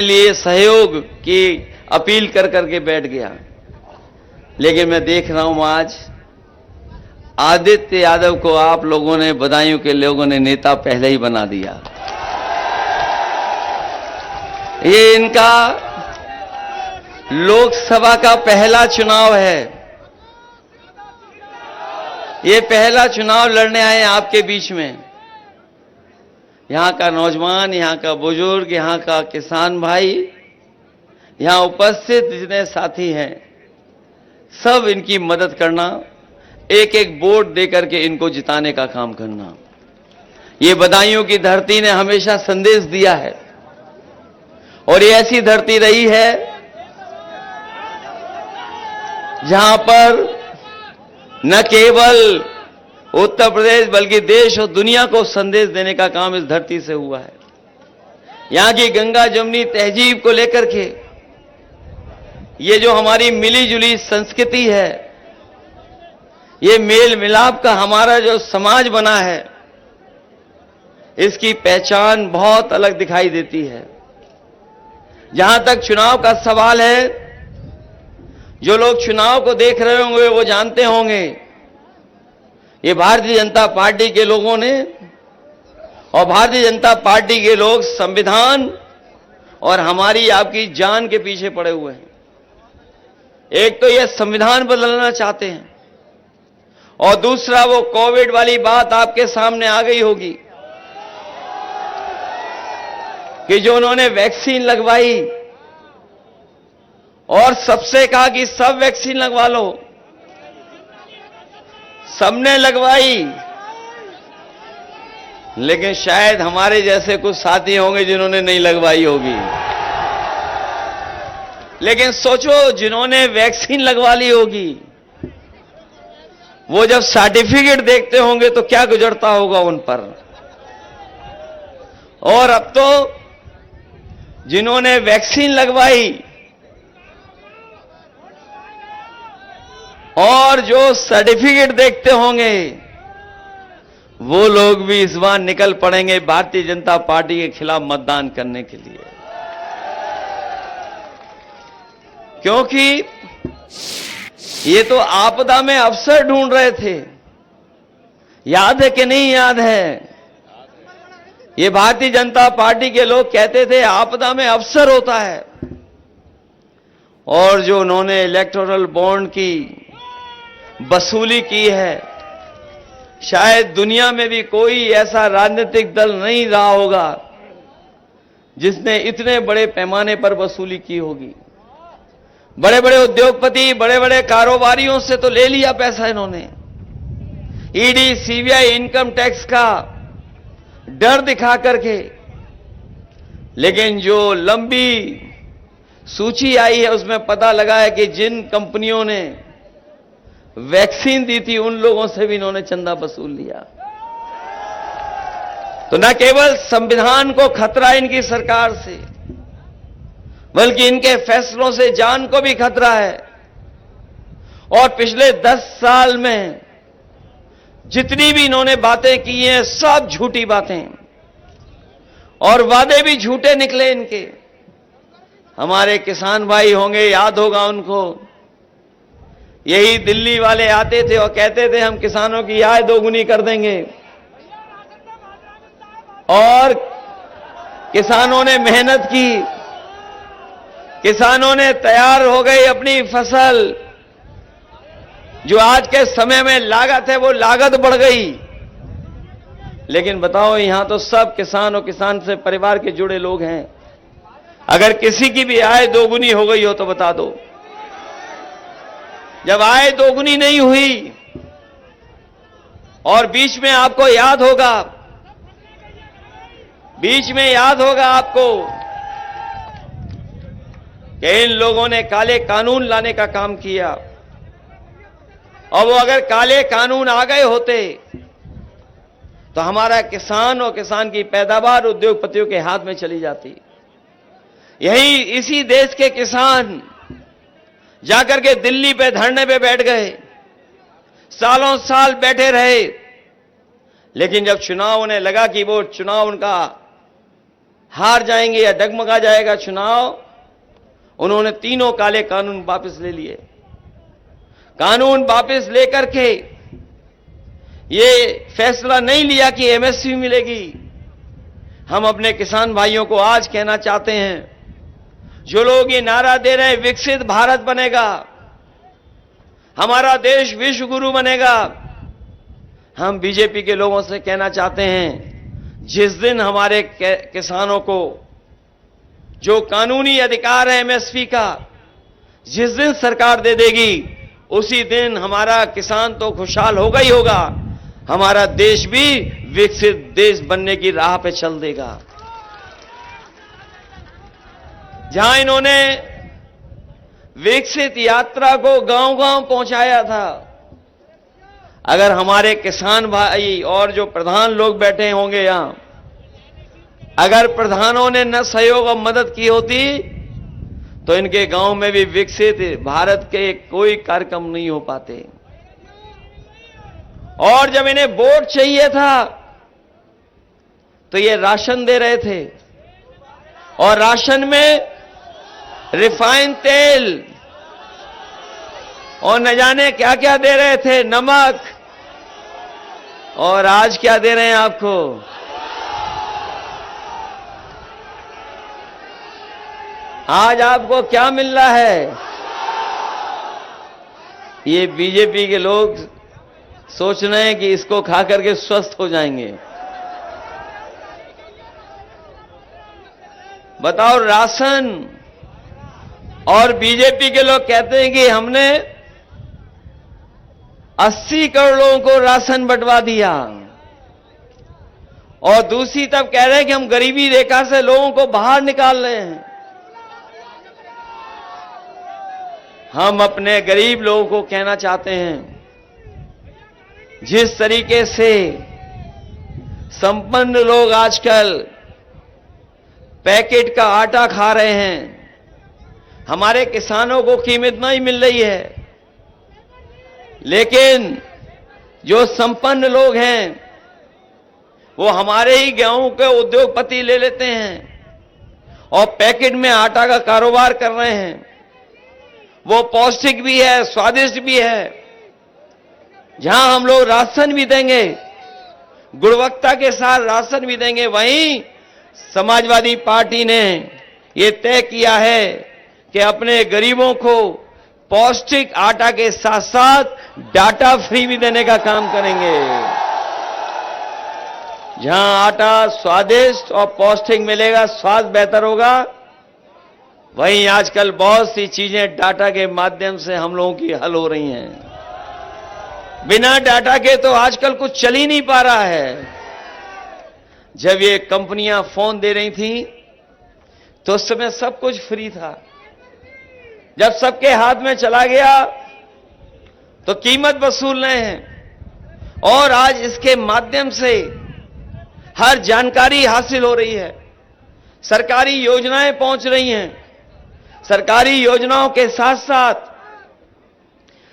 लिए सहयोग की अपील कर करके बैठ गया। लेकिन मैं देख रहा हूं आज आदित्य यादव को आप लोगों ने, बदायूं के लोगों ने नेता पहले ही बना दिया। ये इनका लोकसभा का पहला चुनाव है। ये पहला चुनाव लड़ने आए आपके बीच में। यहां का नौजवान, यहां का बुजुर्ग, यहां का किसान भाई, यहां उपस्थित जितने साथी हैं, सब इनकी मदद करना, एक एक वोट देकर के इनको जिताने का काम करना। ये बदायूं की धरती ने हमेशा संदेश दिया है और ये ऐसी धरती रही है जहां पर न केवल उत्तर प्रदेश बल्कि देश और दुनिया को संदेश देने का काम इस धरती से हुआ है। यहां की गंगा जमुनी तहजीब को लेकर के ये जो हमारी मिली जुली संस्कृति है, ये मेल मिलाप का हमारा जो समाज बना है, इसकी पहचान बहुत अलग दिखाई देती है। जहां तक चुनाव का सवाल है, जो लोग चुनाव को देख रहे होंगे वो जानते होंगे ये भारतीय जनता पार्टी के लोगों ने और भारतीय जनता पार्टी के लोग संविधान और हमारी आपकी जान के पीछे पड़े हुए हैं। एक तो ये संविधान बदलना चाहते हैं और दूसरा वो कोविड वाली बात आपके सामने आ गई होगी कि जो उन्होंने वैक्सीन लगवाई और सबसे कहा कि सब वैक्सीन लगवा लो, सबने लगवाई, लेकिन शायद हमारे जैसे कुछ साथी होंगे जिन्होंने नहीं लगवाई होगी। लेकिन सोचो, जिन्होंने वैक्सीन लगवा ली होगी वो जब सर्टिफिकेट देखते होंगे तो क्या गुजरता होगा उन पर। और अब तो जिन्होंने वैक्सीन लगवाई और जो सर्टिफिकेट देखते होंगे वो लोग भी इस बार निकल पड़ेंगे भारतीय जनता पार्टी के खिलाफ मतदान करने के लिए, क्योंकि ये तो आपदा में अवसर ढूंढ रहे थे। याद है कि नहीं याद है? ये भारतीय जनता पार्टी के लोग कहते थे आपदा में अवसर होता है। और जो उन्होंने इलेक्टोरल बॉन्ड की वसूली की है, शायद दुनिया में भी कोई ऐसा राजनीतिक दल नहीं रहा होगा जिसने इतने बड़े पैमाने पर वसूली की होगी। बड़े बड़े उद्योगपति, बड़े बड़े कारोबारियों से तो ले लिया पैसा इन्होंने। ईडी, सीबीआई, इनकम टैक्स का डर दिखा करके। लेकिन जो लंबी सूची आई है उसमें पता लगा है कि जिन कंपनियों ने वैक्सीन दी थी उन लोगों से भी इन्होंने चंदा वसूल लिया। तो न केवल संविधान को खतरा इनकी सरकार से, बल्कि इनके फैसलों से जान को भी खतरा है। और पिछले 10 साल में जितनी भी इन्होंने बातें की हैं सब झूठी बातें और वादे भी झूठे निकले इनके। हमारे किसान भाई होंगे, याद होगा उनको, यही दिल्ली वाले आते थे और कहते थे हम किसानों की आय दोगुनी कर देंगे। और किसानों ने मेहनत की, किसानों ने तैयार हो गई अपनी फसल। जो आज के समय में लागत है वो लागत बढ़ गई। लेकिन बताओ, यहां तो सब किसान और किसान से परिवार के जुड़े लोग हैं। अगर किसी की भी आय दोगुनी हो गई हो तो बता दो। जब आय दोगुनी नहीं हुई और बीच में आपको याद होगा, आपको कि इन लोगों ने काले कानून लाने का काम किया। और वो अगर काले कानून आ गए होते तो हमारा किसान और किसान की पैदावार उद्योगपतियों के हाथ में चली जाती। यही इसी देश के किसान जाकर के दिल्ली पे धरने पे बैठ गए, सालों साल बैठे रहे। लेकिन जब चुनाव उन्हें लगा कि वो चुनाव उनका हार जाएंगे या डगमगा जाएगा चुनाव, उन्होंने तीनों काले कानून वापस ले लिए। कानून वापस लेकर के ये फैसला नहीं लिया कि एमएसपी मिलेगी। हम अपने किसान भाइयों को आज कहना चाहते हैं, जो लोग ये नारा दे रहे हैं विकसित भारत बनेगा, हमारा देश विश्व गुरु बनेगा, हम बीजेपी के लोगों से कहना चाहते हैं, जिस दिन हमारे किसानों को जो कानूनी अधिकार है एमएसपी का, जिस दिन सरकार दे देगी, उसी दिन हमारा किसान तो खुशहाल होगा ही होगा, हमारा देश भी विकसित देश बनने की राह पे चल देगा। जहां इन्होंने विकसित यात्रा को गांव-गांव पहुंचाया था, अगर हमारे किसान भाई और जो प्रधान लोग बैठे होंगे यहां, अगर प्रधानों ने न सहयोग और मदद की होती तो इनके गांव में भी विकसित भारत के कोई कार्यक्रम नहीं हो पाते। और जब इन्हें वोट चाहिए था तो ये राशन दे रहे थे, और राशन में रिफाइंड तेल और न जाने क्या क्या दे रहे थे, नमक। और आज क्या दे रहे हैं आपको? आज आपको क्या मिल रहा है? ये बीजेपी के लोग सोच रहे हैं कि इसको खा करके स्वस्थ हो जाएंगे। बताओ, राशन, और बीजेपी के लोग कहते हैं कि हमने 80 करोड़ लोगों को राशन बंटवा दिया, और दूसरी तरफ कह रहे हैं कि हम गरीबी रेखा से लोगों को बाहर निकाल रहे हैं। हम अपने गरीब लोगों को कहना चाहते हैं, जिस तरीके से संपन्न लोग आजकल पैकेट का आटा खा रहे हैं, हमारे किसानों को कीमत नहीं मिल रही है, लेकिन जो संपन्न लोग हैं वो हमारे ही गेहूं के उद्योगपति ले लेते हैं और पैकेट में आटा का कारोबार कर रहे हैं। वो पौष्टिक भी है, स्वादिष्ट भी है। जहां हम लोग राशन भी देंगे, गुणवत्ता के साथ राशन भी देंगे, वहीं समाजवादी पार्टी ने ये तय किया है कि अपने गरीबों को पौष्टिक आटा के साथ साथ डाटा फ्री भी देने का काम करेंगे। जहां आटा स्वादिष्ट और पौष्टिक मिलेगा, स्वाद बेहतर होगा, वहीं आजकल बहुत सी चीजें डाटा के माध्यम से हम लोगों की हल हो रही हैं। बिना डाटा के तो आजकल कुछ चल ही नहीं पा रहा है। जब ये कंपनियां फोन दे रही थी तो उस समय सब कुछ फ्री था। जब सबके हाथ में चला गया तो कीमत वसूल रहे हैं, और आज इसके माध्यम से हर जानकारी हासिल हो रही है, सरकारी योजनाएं पहुंच रही हैं। सरकारी योजनाओं के साथ साथ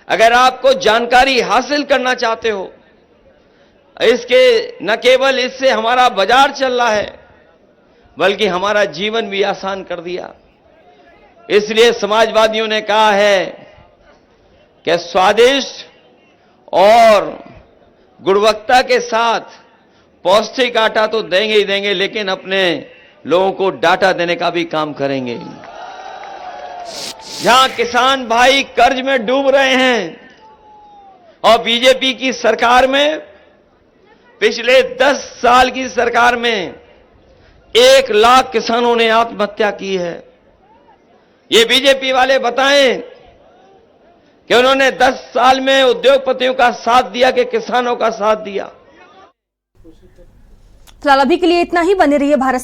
अगर आपको जानकारी हासिल करना चाहते हो, इसके न केवल इससे हमारा बाजार चल रहा है, बल्कि हमारा जीवन भी आसान कर दिया। इसलिए समाजवादियों ने कहा है कि स्वादिष्ट और गुणवत्ता के साथ पौष्टिक आटा तो देंगे ही देंगे, लेकिन अपने लोगों को डाटा देने का भी काम करेंगे। जहां किसान भाई कर्ज में डूब रहे हैं, और बीजेपी की सरकार में, पिछले 10 साल की सरकार में 1 लाख किसानों ने आत्महत्या की है। ये बीजेपी वाले बताएं कि उन्होंने 10 साल में उद्योगपतियों का साथ दिया कि किसानों का साथ दिया। फिलहाल अभी के लिए इतना ही। बने रहिए भारत